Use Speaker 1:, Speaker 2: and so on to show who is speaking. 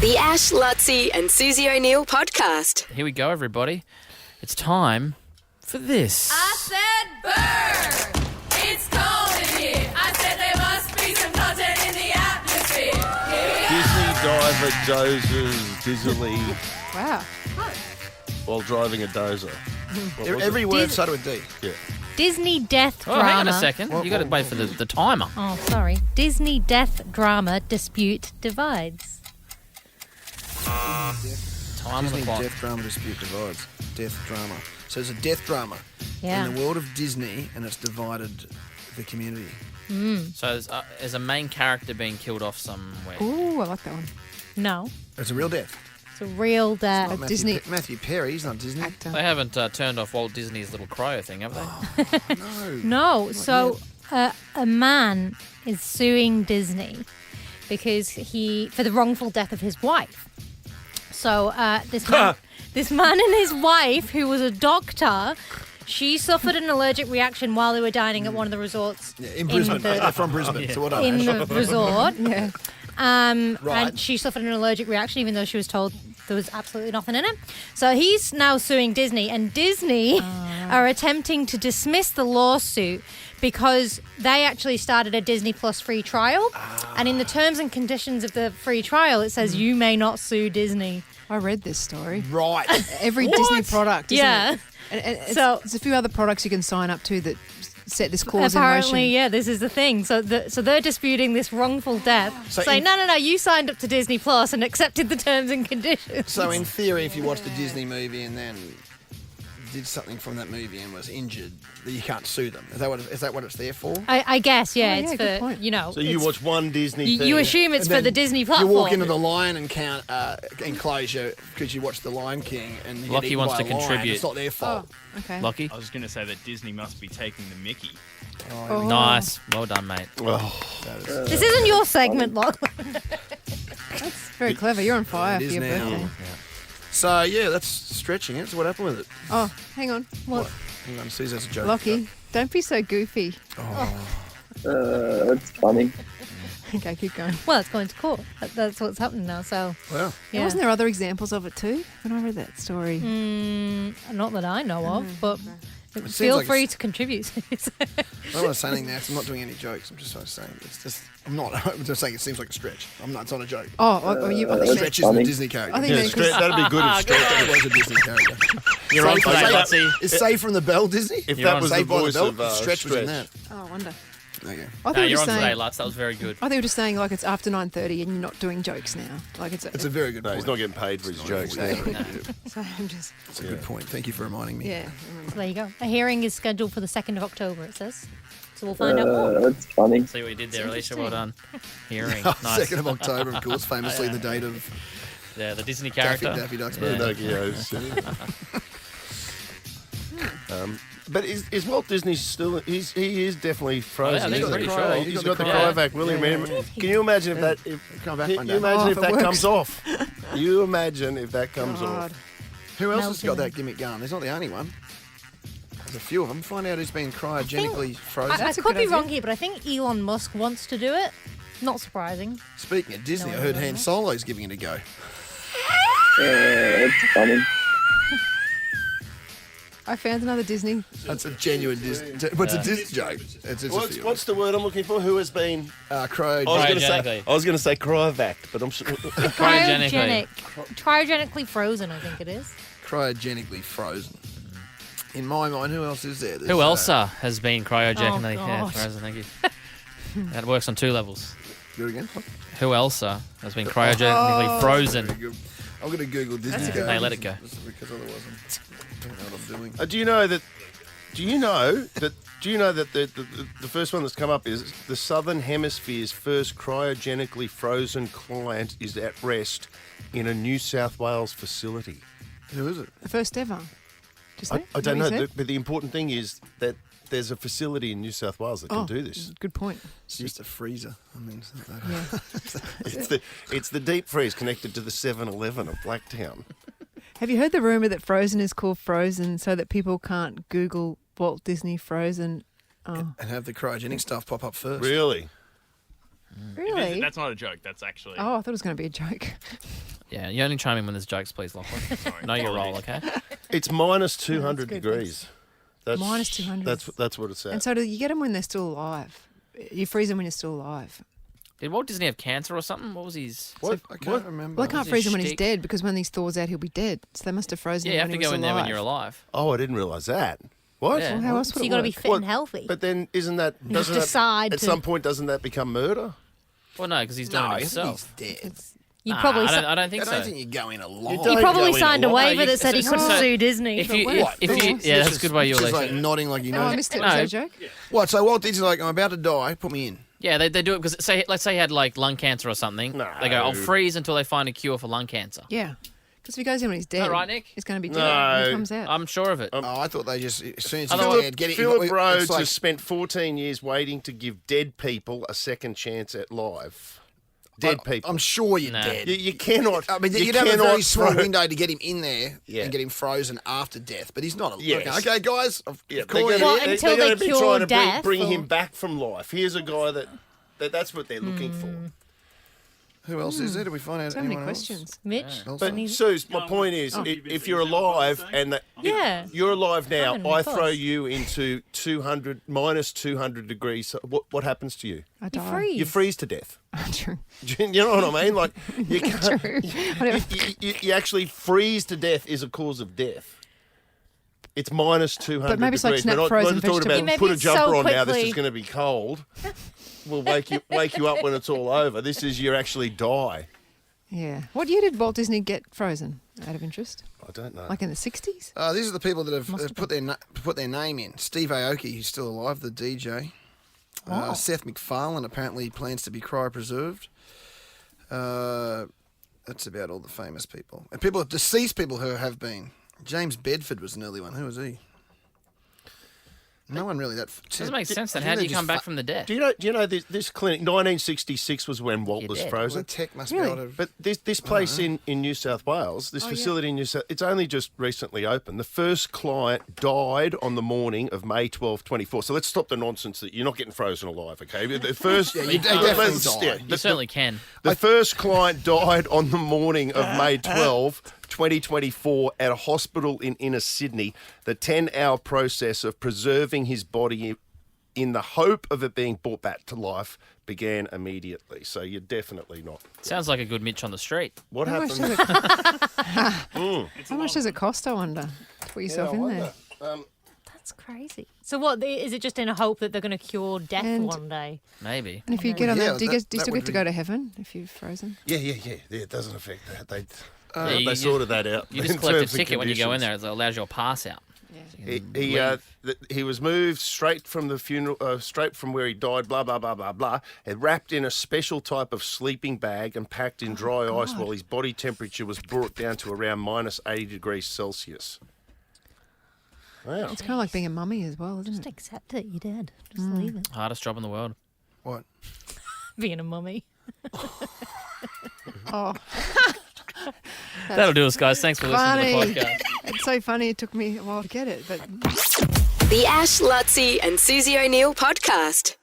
Speaker 1: The Ash, Lutzi and Susie O'Neill podcast.
Speaker 2: Here we go, everybody. It's time for this.
Speaker 3: I said burn! It's cold in here. I said there must be some content in the atmosphere.
Speaker 4: Disney diver dozes dizzily
Speaker 5: Wow.
Speaker 4: while driving a dozer.
Speaker 6: Every word started with D.
Speaker 4: Yeah.
Speaker 5: Disney death
Speaker 2: Oh,
Speaker 5: drama.
Speaker 2: hang on a second. You got to wait for the timer.
Speaker 5: Oh, sorry. Disney death drama dispute divides.
Speaker 2: Time on the
Speaker 6: Disney
Speaker 2: clock.
Speaker 6: death drama dispute divides. Death drama. So it's a death drama
Speaker 5: Yeah.
Speaker 6: in the world of Disney, and it's divided the community.
Speaker 2: So there's a main character being killed off somewhere.
Speaker 7: Ooh, I like that one.
Speaker 5: No.
Speaker 6: It's a real death.
Speaker 5: It's a real death.
Speaker 6: Not Matthew
Speaker 7: Disney-
Speaker 6: Matthew Perry, he's not Disney.
Speaker 7: Actor.
Speaker 2: They haven't turned off Walt Disney's little cryo thing, have they?
Speaker 6: No.
Speaker 5: No. So a man is suing Disney because for the wrongful death of his wife. So this man and his wife, who was a doctor, she suffered an allergic reaction while they were dining at one of the resorts
Speaker 6: Yeah, in Brisbane. They're from Brisbane. So what
Speaker 5: in the resort.
Speaker 7: Yeah.
Speaker 6: Right.
Speaker 5: And she suffered an allergic reaction, even though she was told there was absolutely nothing in it. So he's now suing Disney, and Disney are attempting to dismiss the lawsuit because they actually started a Disney Plus free trial. And in the terms and conditions of the free trial, it says you may not sue Disney.
Speaker 7: I read this story.
Speaker 6: Right.
Speaker 7: Every Disney product, isn't
Speaker 5: Yeah.
Speaker 7: it? And
Speaker 5: So-
Speaker 7: there's a few other products you can sign up to that set this clause
Speaker 5: Apparently,
Speaker 7: in motion.
Speaker 5: yeah, this is the thing. So they're disputing this wrongful death,
Speaker 6: So
Speaker 5: saying,
Speaker 6: in-
Speaker 5: no, you signed up to Disney Plus and accepted the terms and conditions.
Speaker 6: So in theory, if you watched a Disney movie and then did something from that movie and was injured, you can't sue them. Is that what it's there for?
Speaker 5: I guess, yeah,
Speaker 7: Oh,
Speaker 5: it's
Speaker 7: yeah, good
Speaker 5: for,
Speaker 7: point.
Speaker 5: you know.
Speaker 4: So you
Speaker 5: it's-
Speaker 4: watch one Disney thing.
Speaker 5: You assume it's
Speaker 6: And
Speaker 5: for
Speaker 6: then
Speaker 5: the Disney platform.
Speaker 6: You walk into the Lion enclosure because you watched The Lion King and you get
Speaker 2: Lucky
Speaker 6: eaten
Speaker 2: wants
Speaker 6: by
Speaker 2: to
Speaker 6: a lion.
Speaker 2: contribute.
Speaker 6: It's not their fault.
Speaker 7: Okay.
Speaker 2: Lucky.
Speaker 8: I was going to say that Disney must be taking the mickey.
Speaker 7: Oh.
Speaker 2: Nice. Well done, mate.
Speaker 5: This isn't your segment, Lachlan.
Speaker 7: That's very clever. You're on fire
Speaker 6: It
Speaker 7: for
Speaker 6: is
Speaker 7: your
Speaker 6: now.
Speaker 7: birthday.
Speaker 6: So yeah, that's stretching it. So what happened with it?
Speaker 7: Oh, hang on.
Speaker 5: What?
Speaker 6: Hang on, see, that's a joke.
Speaker 7: Lockie, don't be so goofy.
Speaker 9: That's funny.
Speaker 7: Okay, keep going.
Speaker 5: Well, it's going to court. That's what's happening now. So,
Speaker 6: Well,
Speaker 5: yeah.
Speaker 7: Wasn't there other examples of it too? When I read that story.
Speaker 5: Not that I know of, but
Speaker 6: seems
Speaker 5: feel
Speaker 6: like
Speaker 5: free
Speaker 6: it's-
Speaker 5: to contribute.
Speaker 6: I don't want to say anything now. 'Cause I'm not doing any jokes. I'm just saying. It's just. I'm not. I'm just saying it seems like a stretch. I'm not. It's not a joke.
Speaker 7: I think
Speaker 6: Stretch isn't a Disney character.
Speaker 7: I think
Speaker 4: Yeah,
Speaker 7: they-
Speaker 4: Stretch, that'd be good if Stretch
Speaker 6: Stretch was a Disney character.
Speaker 2: You're on
Speaker 6: Saved-
Speaker 2: for that,
Speaker 6: Saved-
Speaker 2: Lutzi.
Speaker 6: Is Saved from the Bell Disney?
Speaker 4: If
Speaker 2: You're
Speaker 4: that
Speaker 2: on.
Speaker 4: was the
Speaker 6: Saved by the
Speaker 4: voice
Speaker 6: Bell.
Speaker 4: of
Speaker 6: Stretch was in that.
Speaker 7: Oh, I wonder.
Speaker 6: Okay.
Speaker 7: I
Speaker 2: No,
Speaker 7: thought you
Speaker 2: you're
Speaker 7: were
Speaker 2: on today,
Speaker 7: saying.
Speaker 2: Lutz. That was very good.
Speaker 7: I think we're just saying like it's after 9:30 and you're not doing jokes now. Like it's
Speaker 6: It's a very good
Speaker 4: No,
Speaker 6: point.
Speaker 4: he's not getting paid for his jokes.
Speaker 7: Exactly. So I'm just
Speaker 6: It's a good point. Thank you for reminding me.
Speaker 7: yeah.
Speaker 5: So there you go. A hearing is scheduled for the 2nd of October, it says. So we'll find out more.
Speaker 9: That's funny.
Speaker 2: See what you did there, Alicia. Well done. Hearing.
Speaker 6: Oh,
Speaker 2: Nice.
Speaker 6: 2nd of October, of course, famously the date of
Speaker 2: Yeah, the Disney
Speaker 6: Daffy,
Speaker 2: character.
Speaker 6: Daffy Duck's
Speaker 2: Yeah.
Speaker 6: birthday.
Speaker 4: Pinocchios. But is Walt Disney still? He is definitely frozen.
Speaker 2: I think
Speaker 4: isn't
Speaker 2: pretty
Speaker 4: he?
Speaker 2: sure.
Speaker 4: He's got the
Speaker 2: cryo.
Speaker 4: cryovac. Will he?
Speaker 6: Yeah.
Speaker 4: Can you imagine if that?
Speaker 6: Come back
Speaker 4: Can
Speaker 6: one
Speaker 4: you
Speaker 6: day.
Speaker 4: imagine
Speaker 7: Oh,
Speaker 4: if
Speaker 7: if it
Speaker 4: that
Speaker 7: works.
Speaker 4: comes off? You imagine if that comes
Speaker 7: God.
Speaker 4: off?
Speaker 6: Who else has got
Speaker 5: Melting.
Speaker 6: that gimmick going? There's not the only one. There's a few of them. Find out who's been cryogenically frozen.
Speaker 5: I
Speaker 7: That's a
Speaker 5: could
Speaker 7: good
Speaker 5: be
Speaker 7: idea.
Speaker 5: wrong here, but I think Elon Musk wants to do it. Not surprising.
Speaker 6: Speaking of Disney,
Speaker 5: No,
Speaker 6: I heard
Speaker 5: no,
Speaker 6: Han
Speaker 5: no.
Speaker 6: Solo's giving it a go.
Speaker 9: That's funny.
Speaker 7: I found another Disney.
Speaker 6: That's a genuine Disney. What's a Disney joke? It's a few.
Speaker 4: What's the word I'm looking for? Who has been?
Speaker 6: cryo?
Speaker 2: Cryogenically.
Speaker 4: I was going to say cryovac, but I'm sure.
Speaker 2: Cryogenically.
Speaker 5: Cryogenically frozen, I think it is.
Speaker 6: Cryogenically frozen. In my mind, who else is there? There's,
Speaker 2: Who else has been cryogenically
Speaker 5: God.
Speaker 2: frozen? Thank you. That works on 2 levels.
Speaker 6: Do it again.
Speaker 2: Who else has been cryogenically frozen?
Speaker 6: Very good. I'm going to Google Disney.
Speaker 7: That's a good
Speaker 6: characters,
Speaker 2: one. Hey, let it go.
Speaker 6: just Because otherwise, I don't know what I'm doing.
Speaker 4: Do you know that? The first one that's come up is the Southern Hemisphere's first cryogenically frozen client is at rest in a New South Wales facility.
Speaker 6: Who is it?
Speaker 7: The first ever. Just
Speaker 4: I don't know, but the important thing is that there's a facility in New South Wales that can do this.
Speaker 7: Good point.
Speaker 6: It's just a freezer. I mean, it's not that
Speaker 7: Yeah.
Speaker 4: It's the deep freeze connected to the 7-Eleven of Blacktown.
Speaker 7: Have you heard the rumor that Frozen is called Frozen so that people can't Google Walt Disney Frozen? Oh,
Speaker 6: and have the cryogenic stuff pop up first.
Speaker 4: Really?
Speaker 7: really?
Speaker 8: That's not a joke. That's actually.
Speaker 7: Oh, I thought it was going to be a joke.
Speaker 2: Yeah, you only chime in when there's jokes, please, Lachlan. Know your role, okay?
Speaker 4: It's minus 200 degrees. That's
Speaker 7: Minus 200.
Speaker 4: That's what it's at.
Speaker 7: And so do you get them when they're still alive? You freeze them when you're still alive.
Speaker 2: Did Walt Disney have cancer or something? What was his...
Speaker 4: What?
Speaker 6: I can't remember.
Speaker 7: Well, they can't
Speaker 2: his
Speaker 7: freeze him when he's
Speaker 2: shtick?
Speaker 7: dead because when he thaws out, he'll be dead. So they must have frozen
Speaker 2: Yeah, you
Speaker 7: him
Speaker 2: have
Speaker 7: when
Speaker 2: to
Speaker 7: he
Speaker 2: go
Speaker 7: was
Speaker 2: in there when you're alive.
Speaker 4: Oh, I didn't realise that. What?
Speaker 2: Yeah.
Speaker 7: Well, how else would
Speaker 5: So you
Speaker 7: it
Speaker 5: got to be
Speaker 7: work?
Speaker 5: fit and healthy.
Speaker 4: But then isn't that...
Speaker 5: You
Speaker 4: doesn't that
Speaker 5: decide
Speaker 4: at
Speaker 5: to-
Speaker 4: some point, doesn't that become murder?
Speaker 2: Well, no, because he's doing
Speaker 6: No,
Speaker 2: it
Speaker 6: he's
Speaker 2: himself.
Speaker 6: dead.
Speaker 5: You
Speaker 2: Nah,
Speaker 5: probably
Speaker 2: I don't think
Speaker 6: I
Speaker 2: so.
Speaker 6: don't think you go in alive.
Speaker 4: don't
Speaker 5: he probably
Speaker 4: go in
Speaker 5: signed a
Speaker 4: alive.
Speaker 5: waiver that said he
Speaker 2: so-
Speaker 5: couldn't
Speaker 2: so-
Speaker 5: sue Disney.
Speaker 2: If you,
Speaker 6: What?
Speaker 2: yeah, that's a good way you
Speaker 6: Just
Speaker 2: like
Speaker 6: like nodding like you
Speaker 7: No,
Speaker 6: know.
Speaker 7: I missed it.
Speaker 2: No.
Speaker 7: Was that a joke?
Speaker 6: What? So Walt Disney's like, I'm about to die. Put me in.
Speaker 2: Yeah, they do it because let's say he had like lung cancer or something.
Speaker 4: No.
Speaker 2: They go, I'll freeze until they find a cure for lung cancer.
Speaker 7: Yeah. Because if he goes in when he's dead,
Speaker 2: that right, Nick?
Speaker 7: he's going to be
Speaker 4: No.
Speaker 7: dead when he comes out.
Speaker 2: I'm sure of it.
Speaker 6: Oh, I thought they just as soon as he's
Speaker 2: Philip-
Speaker 6: dead, get it.
Speaker 4: Philip
Speaker 6: it's
Speaker 4: Rhodes
Speaker 6: like-
Speaker 4: has spent 14 years waiting to give dead people a second chance at life. Dead people.
Speaker 6: I'm sure you're
Speaker 2: Nah.
Speaker 6: dead.
Speaker 4: You cannot.
Speaker 6: I mean,
Speaker 4: you
Speaker 6: you'd have a very
Speaker 4: cannot
Speaker 6: small
Speaker 4: throw-
Speaker 6: window to get him in there
Speaker 4: Yeah.
Speaker 6: and get him frozen after death. But he's not.
Speaker 4: Yes.
Speaker 6: Okay, guys. I've
Speaker 4: Yeah,
Speaker 6: called
Speaker 4: they're
Speaker 6: you.
Speaker 5: Well,
Speaker 4: gonna,
Speaker 5: until
Speaker 4: they're
Speaker 5: they
Speaker 4: gonna be
Speaker 5: cure
Speaker 4: trying to
Speaker 5: death
Speaker 4: bring
Speaker 5: or-
Speaker 4: him back from life. Here's a guy that's what they're looking for.
Speaker 6: Who else is there? Do we find out
Speaker 7: So many
Speaker 6: anyone
Speaker 7: questions.
Speaker 5: Mitch?
Speaker 6: else?
Speaker 4: But Suze, my point is, if you're alive and
Speaker 5: Yeah.
Speaker 4: you're alive now,
Speaker 5: Fine,
Speaker 4: I
Speaker 5: of
Speaker 4: throw
Speaker 5: course.
Speaker 4: you into minus 200 degrees. So what happens to you?
Speaker 7: I
Speaker 5: You
Speaker 7: die.
Speaker 5: freeze.
Speaker 4: You freeze to death.
Speaker 7: True.
Speaker 4: You know what I mean? Like you can't.
Speaker 7: True. Whatever.
Speaker 4: You actually freeze to death is a cause of death. It's minus 200
Speaker 7: But maybe it's like
Speaker 4: degrees.
Speaker 7: snap
Speaker 4: We're not
Speaker 7: frozen
Speaker 4: talking
Speaker 7: vegetable.
Speaker 4: about
Speaker 5: Maybe
Speaker 4: put a
Speaker 5: it's
Speaker 4: jumper
Speaker 5: so
Speaker 4: on now. This is
Speaker 5: quickly-
Speaker 4: going to be cold. We'll wake you up when it's all over. This is you actually die.
Speaker 7: Yeah. What year did Walt Disney get frozen? Out of interest,
Speaker 4: I don't know.
Speaker 7: like in the 60s.
Speaker 6: These are the people that have
Speaker 7: Must have
Speaker 6: put their name in. Steve Aoki, who's still alive, the DJ.
Speaker 7: Wow.
Speaker 6: Seth MacFarlane apparently plans to be cryopreserved. That's about all the famous people. And deceased people who have been. James Bedford was an early one. Who was he? No one really that.
Speaker 2: Doesn't make sense then.
Speaker 6: I think
Speaker 2: How do
Speaker 6: they're
Speaker 2: you come
Speaker 6: just
Speaker 2: back from the dead?
Speaker 4: Do you know this clinic? 1966 was when Walt
Speaker 2: You're
Speaker 4: was
Speaker 2: dead.
Speaker 6: Well,
Speaker 4: frozen.
Speaker 6: tech must
Speaker 7: Really?
Speaker 6: be able to.
Speaker 4: But this place in New South Wales, this facility in New South, it's only just recently opened. The first client died on the morning of May 12, 24. So let's stop the nonsense that you're not getting frozen alive, okay? The first,
Speaker 6: Yeah, you definitely die.
Speaker 2: You certainly can.
Speaker 4: the first client died on the morning of May 12, 2024 at a hospital in inner Sydney. The 10-hour process of preserving his body in the hope of it being brought back to life began immediately. So you're definitely not.
Speaker 2: Sounds like a good Mitch on the street.
Speaker 4: What
Speaker 7: How much,
Speaker 4: happened?
Speaker 7: how much does it cost, I wonder, to put yourself in there?
Speaker 5: That's crazy. So what, is it just in a hope that they're going to cure death
Speaker 7: And-
Speaker 5: one day?
Speaker 2: Maybe.
Speaker 7: And if you get on
Speaker 6: Yeah,
Speaker 7: that, do you
Speaker 6: that
Speaker 7: still
Speaker 6: would
Speaker 7: get to
Speaker 6: be-
Speaker 7: go to heaven if you've frozen?
Speaker 4: Yeah, it doesn't affect that. They
Speaker 2: you
Speaker 4: they
Speaker 2: just-
Speaker 4: sorted that out.
Speaker 2: You just
Speaker 4: in
Speaker 2: collect a
Speaker 4: terms and
Speaker 2: ticket when you go in
Speaker 4: conditions.
Speaker 2: there. It allows you a pass out.
Speaker 4: He was moved straight from the funeral, straight from where he died. Blah blah blah blah blah. And wrapped in a special type of sleeping bag and packed in dry ice while his body temperature was brought down to around minus 80 degrees Celsius. Wow.
Speaker 7: It's kind of like being a mummy as well, isn't
Speaker 5: Just
Speaker 7: it?
Speaker 5: accept it. You're dead. Just leave it.
Speaker 2: Hardest job in the world.
Speaker 6: What?
Speaker 5: Being a mummy.
Speaker 7: Oh,
Speaker 2: That'll do us, guys. Thanks for listening
Speaker 7: funny.
Speaker 2: to the podcast.
Speaker 7: It's so funny. It took me a while to get it, but
Speaker 1: The Ash, Lutzi and Susie O'Neill podcast.